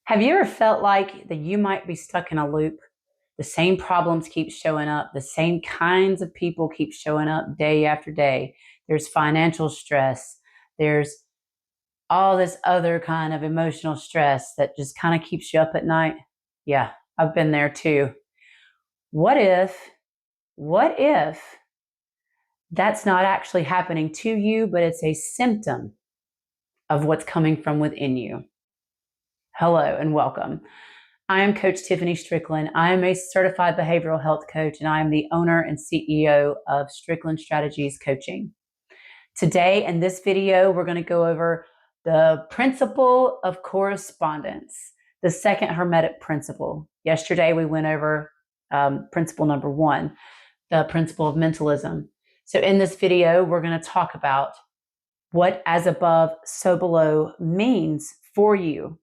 Have you ever felt like that you might be stuck in a loop? The same problems keep showing up. The same kinds of people keep showing up day after day. There's financial stress. There's all this other kind of emotional stress that just kind of keeps you up at night. Yeah, I've been there too. What if that's not actually happening to you, but it's a symptom of what's coming from within you? Hello and welcome. I am Coach Tiffany Strickland. I am a certified behavioral health coach, and I am the owner and CEO of Strickland Strategies Coaching. Today, in this video, we're going to go over the principle of correspondence, the second Hermetic principle. Yesterday, we went over principle number 1, the principle of mentalism. So in this video, we're going to talk about what as above, so below means for you,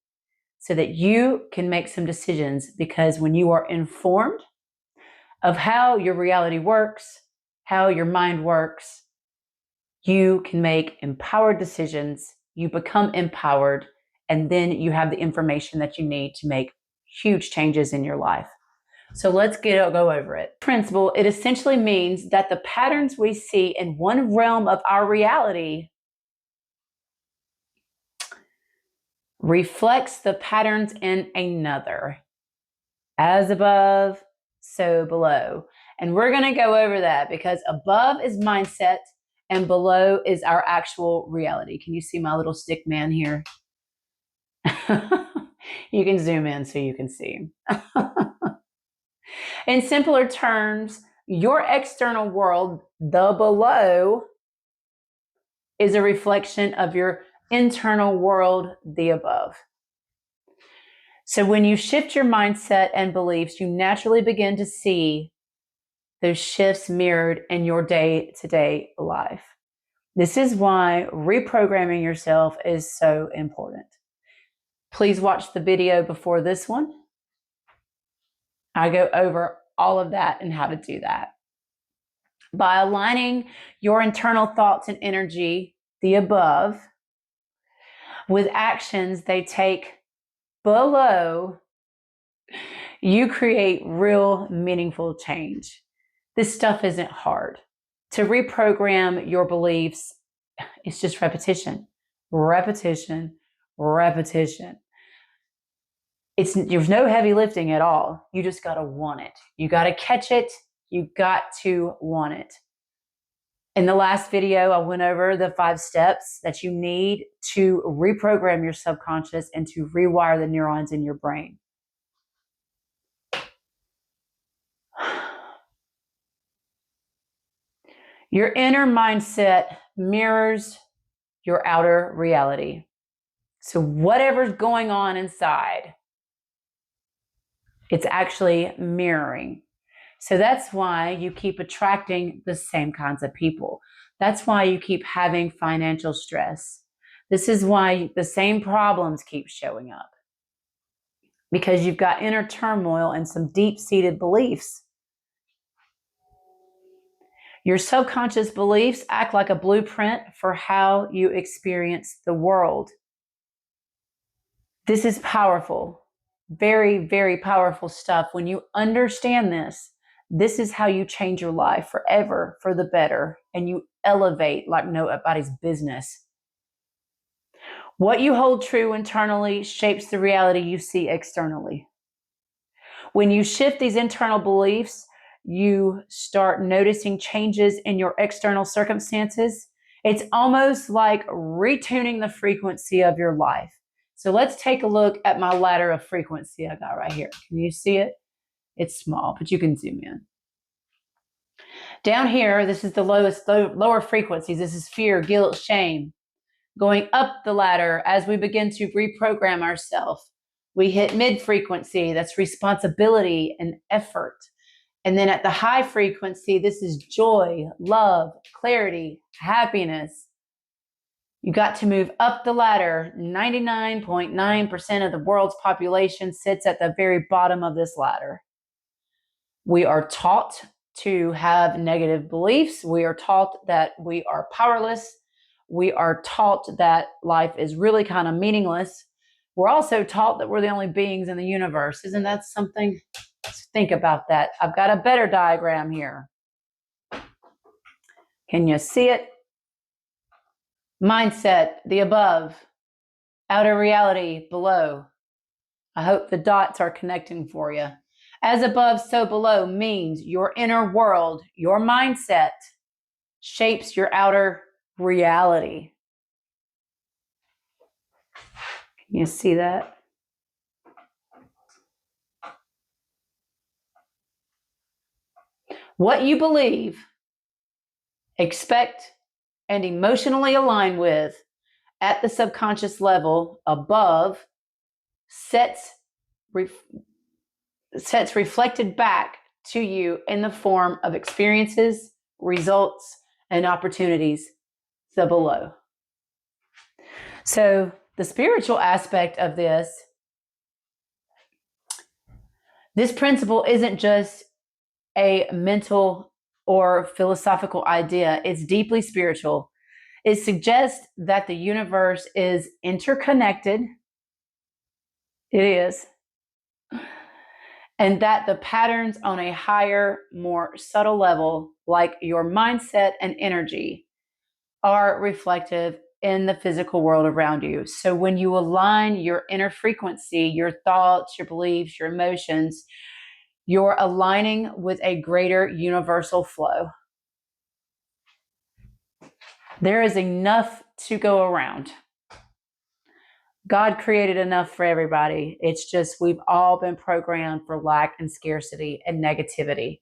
so that you can make some decisions, because when you are informed of how your reality works, how your mind works, you can make empowered decisions, you become empowered, and then you have the information that you need to make huge changes in your life. So let's go over it. Principle, it essentially means that the patterns we see in one realm of our reality reflects the patterns in another. As above, so below. And we're going to go over that because above is mindset and below is our actual reality. Can you see my little stick man here? You can zoom in so you can see. In simpler terms, your external world, the below, is a reflection of your internal world, the above. So when you shift your mindset and beliefs, you naturally begin to see those shifts mirrored in your day-to-day life. This is why reprogramming yourself is so important. Please watch the video before this one. I go over all of that and how to do that. By aligning your internal thoughts and energy, the above, with actions they take below, you create real meaningful change. This stuff isn't hard. To reprogram your beliefs, it's just repetition, repetition, repetition. There's no heavy lifting at all. You just got to want it. You got to catch it. You got to want it. In the last video, I went over the 5 steps that you need to reprogram your subconscious and to rewire the neurons in your brain. Your inner mindset mirrors your outer reality. So whatever's going on inside, it's actually mirroring. So that's why you keep attracting the same kinds of people. That's why you keep having financial stress. This is why the same problems keep showing up. Because you've got inner turmoil and some deep-seated beliefs. Your subconscious beliefs act like a blueprint for how you experience the world. This is powerful. Very, very powerful stuff. When you understand this, this is how you change your life forever for the better, and you elevate like nobody's business. What you hold true internally shapes the reality you see externally. When you shift these internal beliefs, you start noticing changes in your external circumstances. It's almost like retuning the frequency of your life. So let's take a look at my ladder of frequency I got right here. Can you see it? It's small, but you can zoom in. Down here, this is the lower frequencies. This is fear, guilt, shame. Going up the ladder as we begin to reprogram ourselves, we hit mid-frequency. That's responsibility and effort. And then at the high frequency, this is joy, love, clarity, happiness. You got to move up the ladder. 99.9% of the world's population sits at the very bottom of this ladder. We are taught to have negative beliefs. We are taught that we are powerless. We are taught that life is really kind of meaningless. We're also taught that we're the only beings in the universe. Isn't that something? Let's think about that. I've got a better diagram here. Can you see it? Mindset, the above. Outer reality, below. I hope the dots are connecting for you. As above, so below means your inner world, your mindset shapes your outer reality. Can you see that? What you believe, expect, and emotionally align with at the subconscious level above sets reflected back to you in the form of experiences, results, and opportunities the below. So the spiritual aspect of this principle isn't just a mental or philosophical idea. It's deeply spiritual. It suggests that the universe is interconnected. It is. And that the patterns on a higher, more subtle level, like your mindset and energy, are reflective in the physical world around you. So when you align your inner frequency, your thoughts, your beliefs, your emotions, you're aligning with a greater universal flow. There is enough to go around. God created enough for everybody. It's just we've all been programmed for lack and scarcity and negativity.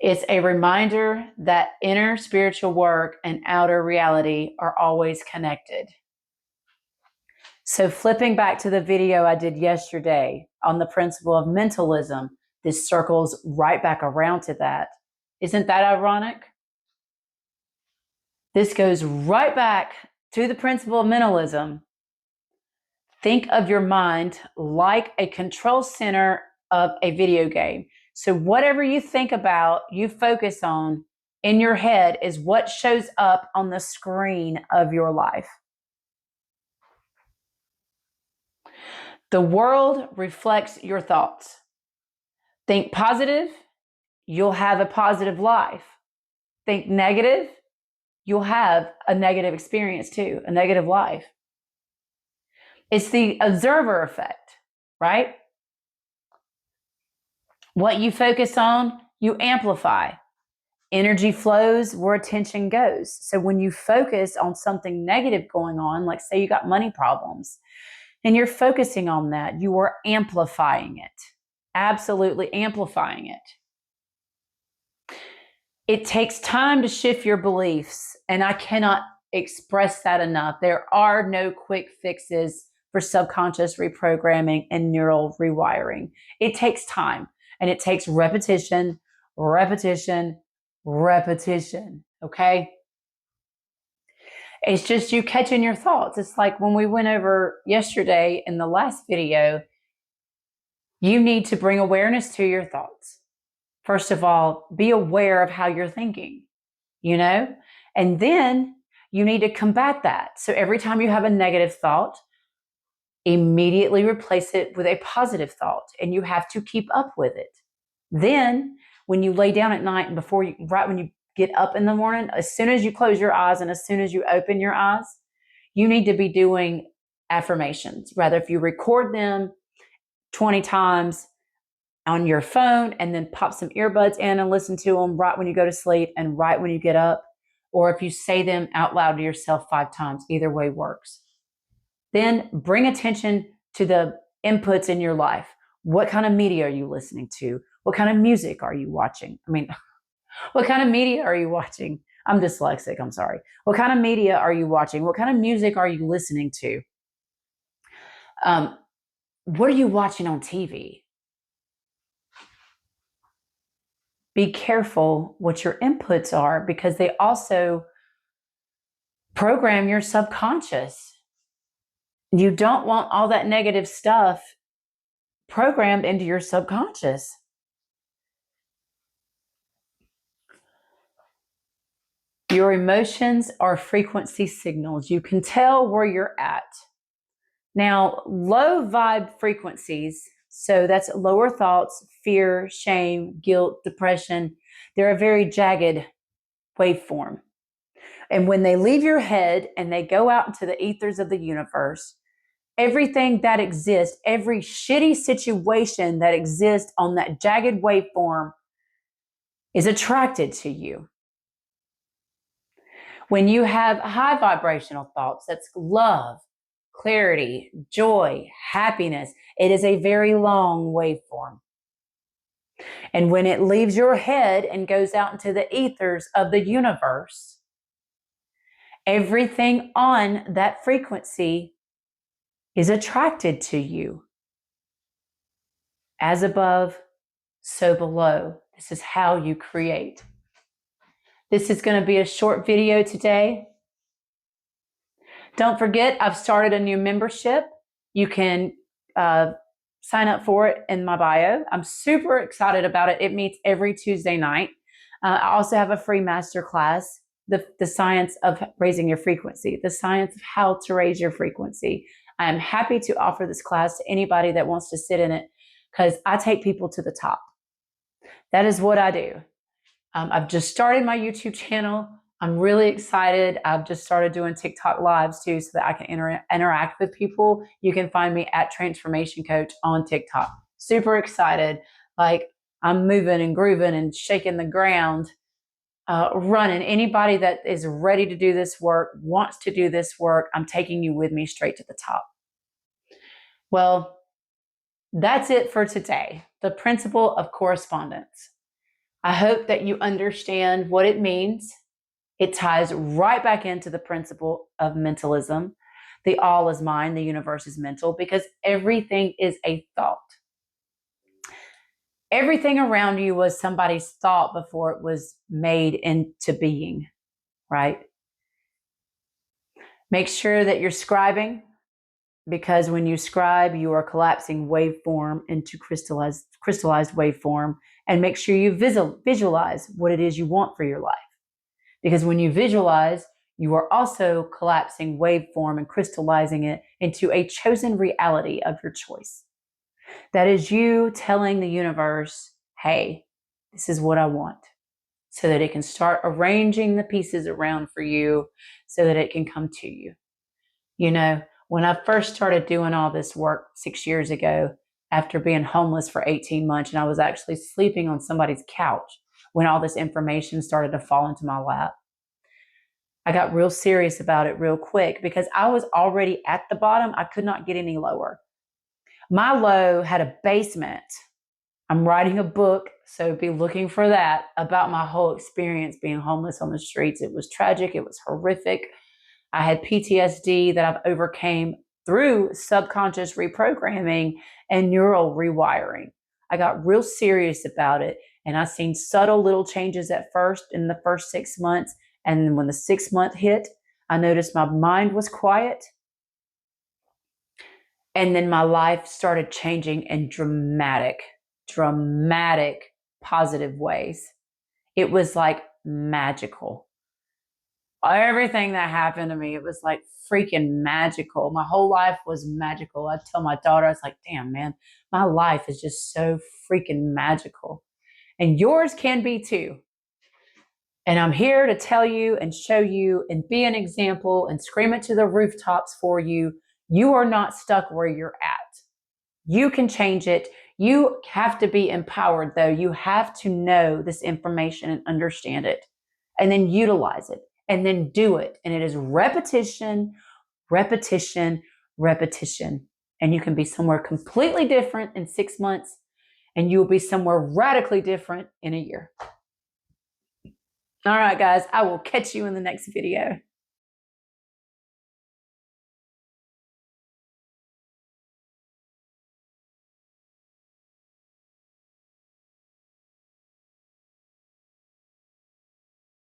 It's a reminder that inner spiritual work and outer reality are always connected. So flipping back to the video I did yesterday on the principle of mentalism, this circles right back around to that. Isn't that ironic? This goes right back to the principle of mentalism. Think of your mind like a control center of a video game. So whatever you think about, you focus on in your head is what shows up on the screen of your life. The world reflects your thoughts. Think positive, you'll have a positive life. Think negative, you'll have a negative experience too, a negative life. It's the observer effect, right? What you focus on, you amplify. Energy flows where attention goes. So when you focus on something negative going on, like say you got money problems, and you're focusing on that, you are amplifying it. Absolutely amplifying it. It takes time to shift your beliefs, and I cannot express that enough. There are no quick fixes for subconscious reprogramming and neural rewiring. It takes time, and it takes repetition, repetition, repetition, okay? It's just you catching your thoughts. It's like when we went over yesterday in the last video, you need to bring awareness to your thoughts. First of all, be aware of how you're thinking, you know? And then you need to combat that. So every time you have a negative thought, immediately replace it with a positive thought, and you have to keep up with it. Then when you lay down at night and right when you get up in the morning, as soon as you close your eyes and as soon as you open your eyes, you need to be doing affirmations. Rather, if you record them 20 times on your phone and then pop some earbuds in and listen to them right when you go to sleep and right when you get up, or if you say them out loud to yourself 5 times, either way works. Then bring attention to the inputs in your life. What kind of media are you listening to? What kind of music are you watching? What kind of media are you watching? I'm dyslexic, I'm sorry. What kind of media are you watching? What kind of music are you listening to? What are you watching on TV? Be careful what your inputs are, because they also program your subconscious. You don't want all that negative stuff programmed into your subconscious. Your emotions are frequency signals. You can tell where you're at. Now, low vibe frequencies, so that's lower thoughts, fear, shame, guilt, depression, they're a very jagged waveform. And when they leave your head and they go out into the ethers of the universe, everything that exists, every shitty situation that exists on that jagged waveform is attracted to you. When you have high vibrational thoughts, that's love, clarity, joy, happiness, it is a very long waveform. And when it leaves your head and goes out into the ethers of the universe, everything on that frequency is attracted to you. As above, so below. This is how you create. This is going to be a short video today. Don't forget, I've started a new membership. You can sign up for it in my bio. I'm super excited about it. It meets every Tuesday night. I also have a free masterclass, the science of raising your frequency, the science of how to raise your frequency. I am happy to offer this class to anybody that wants to sit in it because I take people to the top. That is what I do. I've just started my YouTube channel. I'm really excited. I've just started doing TikTok lives too so that I can interact with people. You can find me at Transformation Coach on TikTok. Super excited. Like I'm moving and grooving and shaking the ground, running. Anybody that is ready to do this work, wants to do this work, I'm taking you with me straight to the top. Well, that's it for today. The principle of correspondence. I hope that you understand what it means. It ties right back into the principle of mentalism. The all is mind, the universe is mental, because everything is a thought. Everything around you was somebody's thought before it was made into being, right? Make sure that you're scribing, because when you scribe, you are collapsing waveform into crystallized waveform, and make sure you visualize what it is you want for your life. Because when you visualize, you are also collapsing waveform and crystallizing it into a chosen reality of your choice. That is you telling the universe, hey, this is what I want, so that it can start arranging the pieces around for you so that it can come to you. You know, when I first started doing all this work 6 years ago, after being homeless for 18 months, and I was actually sleeping on somebody's couch when all this information started to fall into my lap, I got real serious about it real quick because I was already at the bottom. I could not get any lower. My low had a basement. I'm writing a book, so be looking for that, about my whole experience being homeless on the streets. It was tragic. It was horrific. I had PTSD that I've overcame through subconscious reprogramming and neural rewiring. I got real serious about it, and I seen subtle little changes at first in the first 6 months. And then when the 6th month hit, I noticed my mind was quiet. And then my life started changing in dramatic positive ways. It was like magical. Everything that happened to me, it was like freaking magical. My whole life was magical. I tell my daughter, I was like, damn, man, my life is just so freaking magical. And yours can be too. And I'm here to tell you and show you and be an example and scream it to the rooftops for you. You are not stuck where you're at. You can change it. You have to be empowered, though. You have to know this information and understand it, and then utilize it, and then do it. And it is repetition, repetition, repetition. And you can be somewhere completely different in 6 months, and you will be somewhere radically different in a year. All right, guys, I will catch you in the next video.